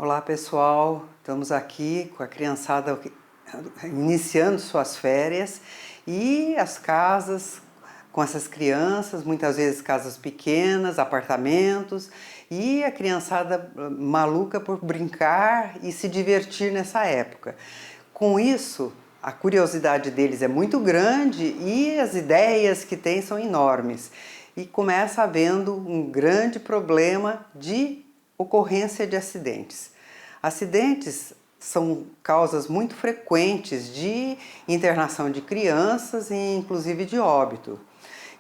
Olá pessoal, estamos aqui com a criançada iniciando suas férias e as casas com essas crianças, muitas vezes casas pequenas, apartamentos, e a criançada maluca por brincar e se divertir nessa época. Com isso, a curiosidade deles é muito grande e as ideias que têm são enormes. E começa havendo um grande problema de ocorrência de acidentes. Acidentes são causas muito frequentes de internação de crianças e inclusive de óbito.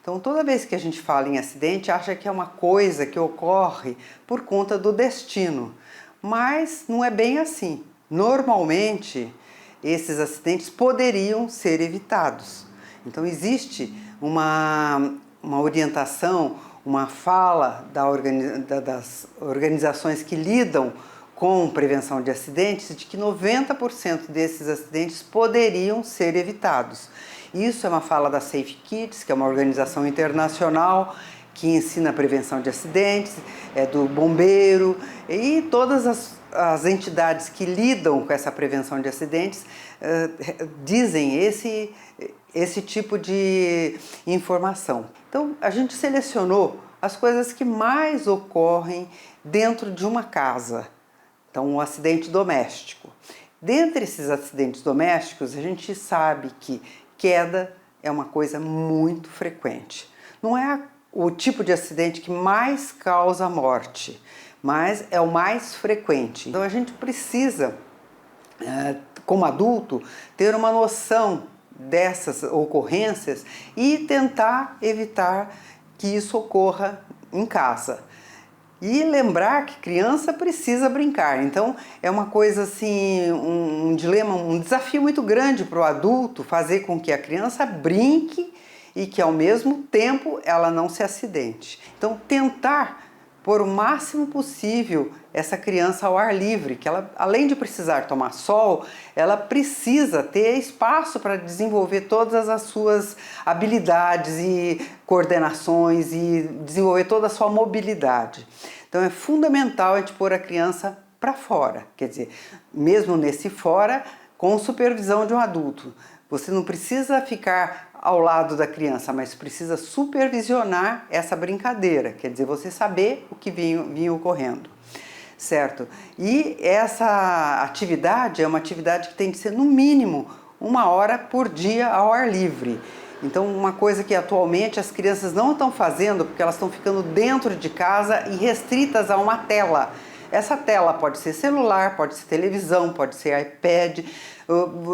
Então toda vez que a gente fala em acidente, acha que é uma coisa que ocorre por conta do destino, mas não é bem assim. Normalmente esses acidentes poderiam ser evitados. Então existe uma orientação, uma fala das organizações que lidam com prevenção de acidentes, de que 90% desses acidentes poderiam ser evitados. Isso é uma fala da Safe Kids, que é uma organização internacional que ensina a prevenção de acidentes, é do bombeiro e todas as entidades que lidam com essa prevenção de acidentes dizem esse tipo de informação. Então a gente selecionou as coisas que mais ocorrem dentro de uma casa. Então, um acidente doméstico. Dentre esses acidentes domésticos, a gente sabe que queda é uma coisa muito frequente. Não é o tipo de acidente que mais causa morte, mas é o mais frequente. Então, a gente precisa, como adulto, ter uma noção dessas ocorrências e tentar evitar que isso ocorra em casa. E lembrar que criança precisa brincar. Então é uma coisa assim, um dilema, um desafio muito grande para o adulto fazer com que a criança brinque e que ao mesmo tempo ela não se acidente. Então tentar pôr o máximo possível essa criança ao ar livre, que ela, além de precisar tomar sol, ela precisa ter espaço para desenvolver todas as suas habilidades e coordenações e desenvolver toda a sua mobilidade. Então é fundamental a gente pôr a criança para fora, quer dizer, mesmo nesse fora, com supervisão de um adulto. Você não precisa ficar ao lado da criança, mas precisa supervisionar essa brincadeira, quer dizer, você saber o que vinha ocorrendo, certo? E essa atividade é uma atividade que tem que ser no mínimo 1 hora por dia ao ar livre. Então uma coisa que atualmente as crianças não estão fazendo, porque elas estão ficando dentro de casa e restritas a uma tela. Essa tela pode ser celular, pode ser televisão, pode ser iPad,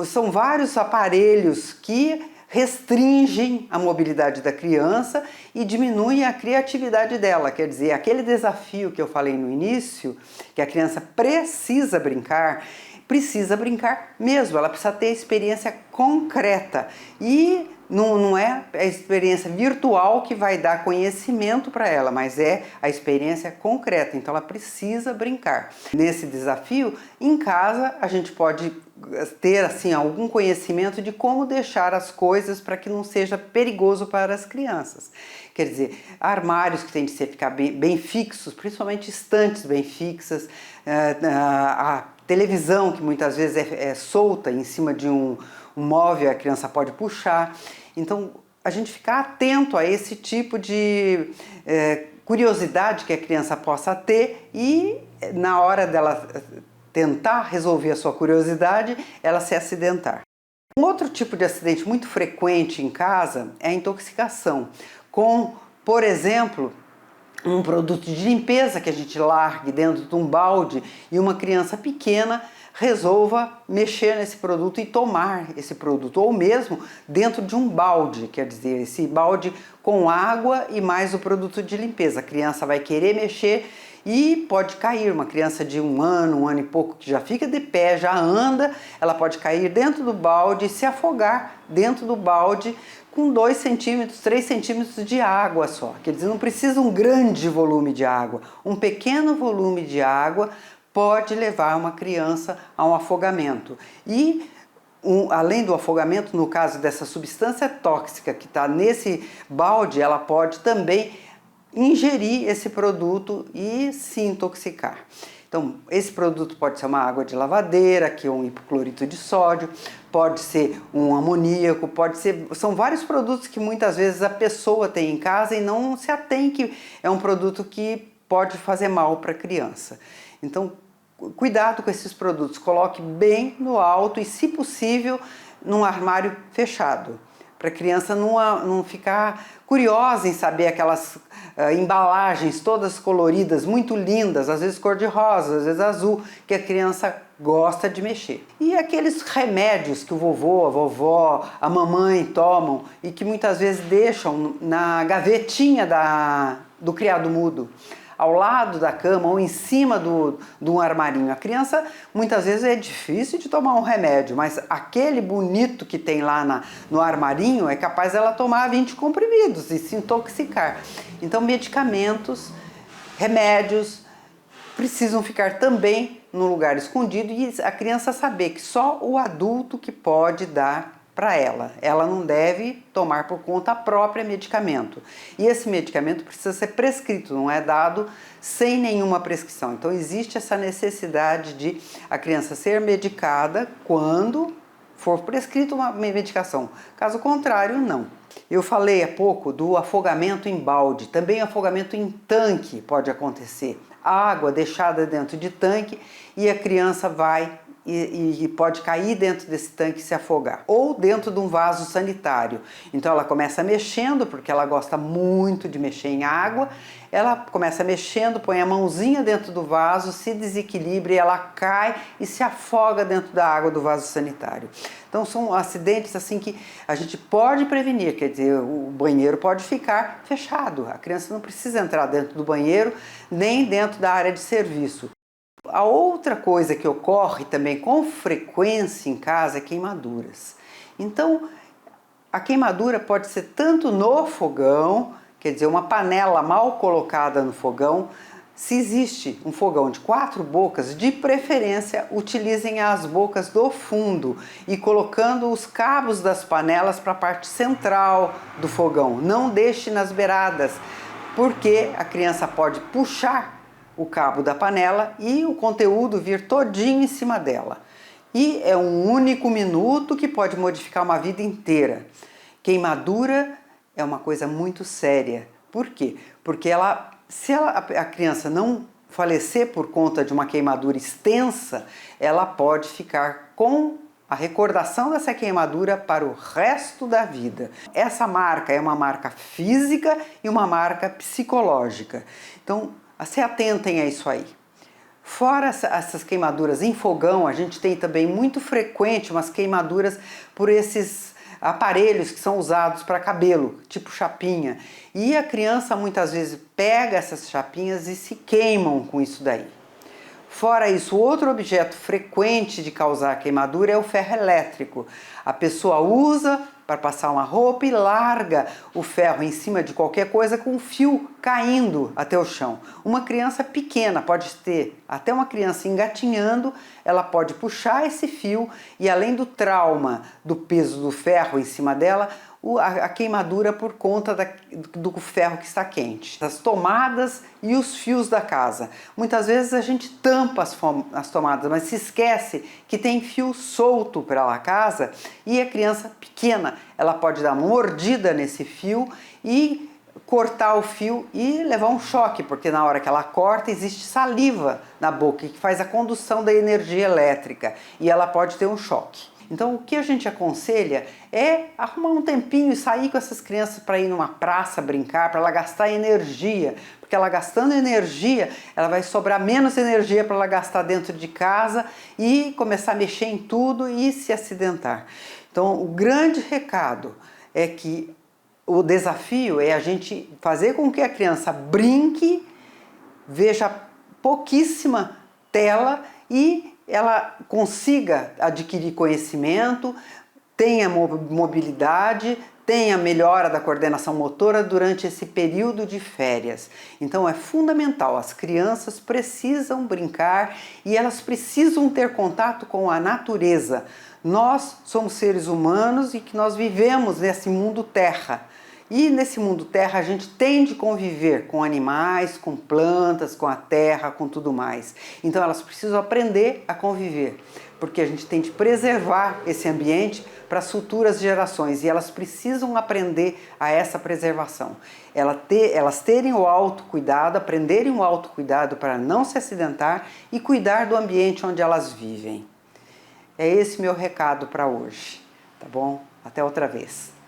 são vários aparelhos que restringem a mobilidade da criança e diminuem a criatividade dela. Quer dizer, aquele desafio que eu falei no início, que a criança precisa brincar mesmo, ela precisa ter experiência concreta e não é a experiência virtual que vai dar conhecimento para ela, mas é a experiência concreta, então ela precisa brincar. Nesse desafio, em casa, a gente pode ter assim algum conhecimento de como deixar as coisas para que não seja perigoso para as crianças. Quer dizer, armários que têm de ficar bem fixos, principalmente estantes bem fixas, a televisão que muitas vezes é solta em cima de um móvel, a criança pode puxar. Então a gente ficar atento a esse tipo de curiosidade que a criança possa ter e na hora dela tentar resolver a sua curiosidade, ela se acidentar. Um outro tipo de acidente muito frequente em casa é a intoxicação, com, por exemplo, um produto de limpeza que a gente largue dentro de um balde e uma criança pequena resolva mexer nesse produto e tomar esse produto, ou mesmo dentro de um balde, quer dizer, esse balde com água e mais o produto de limpeza. A criança vai querer mexer e pode cair. Uma criança de 1 ano e pouco, que já fica de pé, já anda, ela pode cair dentro do balde e se afogar dentro do balde com 2 centímetros, 3 centímetros de água só. Quer dizer, não precisa um grande volume de água. Um pequeno volume de água pode levar uma criança a um afogamento. E além do afogamento, no caso dessa substância tóxica que está nesse balde, ela pode também ingerir esse produto e se intoxicar. Então, esse produto pode ser uma água de lavadeira, que é um hipoclorito de sódio, pode ser um amoníaco, são vários produtos que muitas vezes a pessoa tem em casa e não se atém que é um produto que pode fazer mal para a criança. Então, cuidado com esses produtos, coloque bem no alto e, se possível, num armário fechado, para a criança não ficar curiosa em saber aquelas embalagens todas coloridas, muito lindas, às vezes cor-de-rosa, às vezes azul, que a criança gosta de mexer. E aqueles remédios que o vovô, a vovó, a mamãe tomam e que muitas vezes deixam na gavetinha do criado mudo, ao lado da cama ou em cima de um armarinho. A criança, muitas vezes, é difícil de tomar um remédio, mas aquele bonito que tem lá no armarinho é capaz ela tomar 20 comprimidos e se intoxicar. Então, medicamentos, remédios, precisam ficar também num lugar escondido e a criança saber que só o adulto que pode dar para ela. Ela não deve tomar por conta própria medicamento. E esse medicamento precisa ser prescrito, não é dado sem nenhuma prescrição. Então existe essa necessidade de a criança ser medicada quando for prescrita uma medicação. Caso contrário, não. Eu falei há pouco do afogamento em balde, também afogamento em tanque pode acontecer. Água deixada dentro de tanque e a criança vai e pode cair dentro desse tanque e se afogar. Ou dentro de um vaso sanitário. Então ela começa mexendo, porque ela gosta muito de mexer em água, ela começa mexendo, põe a mãozinha dentro do vaso, se desequilibra e ela cai e se afoga dentro da água do vaso sanitário. Então são acidentes assim que a gente pode prevenir, quer dizer, o banheiro pode ficar fechado, a criança não precisa entrar dentro do banheiro nem dentro da área de serviço. A outra coisa que ocorre também com frequência em casa é queimaduras. Então, a queimadura pode ser tanto no fogão, quer dizer, uma panela mal colocada no fogão. Se existe um fogão de 4 bocas, de preferência utilizem as bocas do fundo e colocando os cabos das panelas para a parte central do fogão. Não deixe nas beiradas, porque a criança pode puxar o cabo da panela e o conteúdo vir todinho em cima dela. E é um único minuto que pode modificar uma vida inteira. Queimadura é uma coisa muito séria. Por quê? Porque se a criança não falecer por conta de uma queimadura extensa, ela pode ficar com a recordação dessa queimadura para o resto da vida. Essa marca é uma marca física e uma marca psicológica. Então, se atentem a isso aí. Fora essas queimaduras em fogão, a gente tem também muito frequente umas queimaduras por esses aparelhos que são usados para cabelo, tipo chapinha. E a criança muitas vezes pega essas chapinhas e se queimam com isso daí. Fora isso, outro objeto frequente de causar queimadura é o ferro elétrico. A pessoa usa para passar uma roupa e larga o ferro em cima de qualquer coisa com o fio caindo até o chão. Uma criança pequena, pode ter até uma criança engatinhando, ela pode puxar esse fio e, além do trauma do peso do ferro em cima dela, a queimadura por conta do ferro que está quente. As tomadas e os fios da casa. Muitas vezes a gente tampa as tomadas, mas se esquece que tem fio solto pela casa e a criança pequena, ela pode dar uma mordida nesse fio e cortar o fio e levar um choque, porque na hora que ela corta existe saliva na boca que faz a condução da energia elétrica e ela pode ter um choque. Então, o que a gente aconselha é arrumar um tempinho e sair com essas crianças para ir numa praça brincar, para ela gastar energia, porque ela gastando energia, ela vai sobrar menos energia para ela gastar dentro de casa e começar a mexer em tudo e se acidentar. Então, o grande recado é que o desafio é a gente fazer com que a criança brinque, veja pouquíssima tela e ela consiga adquirir conhecimento, tenha mobilidade, tenha melhora da coordenação motora durante esse período de férias. Então é fundamental, as crianças precisam brincar e elas precisam ter contato com a natureza. Nós somos seres humanos e que nós vivemos nesse mundo terra. E nesse mundo terra a gente tem de conviver com animais, com plantas, com a terra, com tudo mais. Então elas precisam aprender a conviver, porque a gente tem de preservar esse ambiente para as futuras gerações e elas precisam aprender a essa preservação. Elas terem o autocuidado, aprenderem o autocuidado para não se acidentar e cuidar do ambiente onde elas vivem. É esse meu recado para hoje, tá bom? Até outra vez.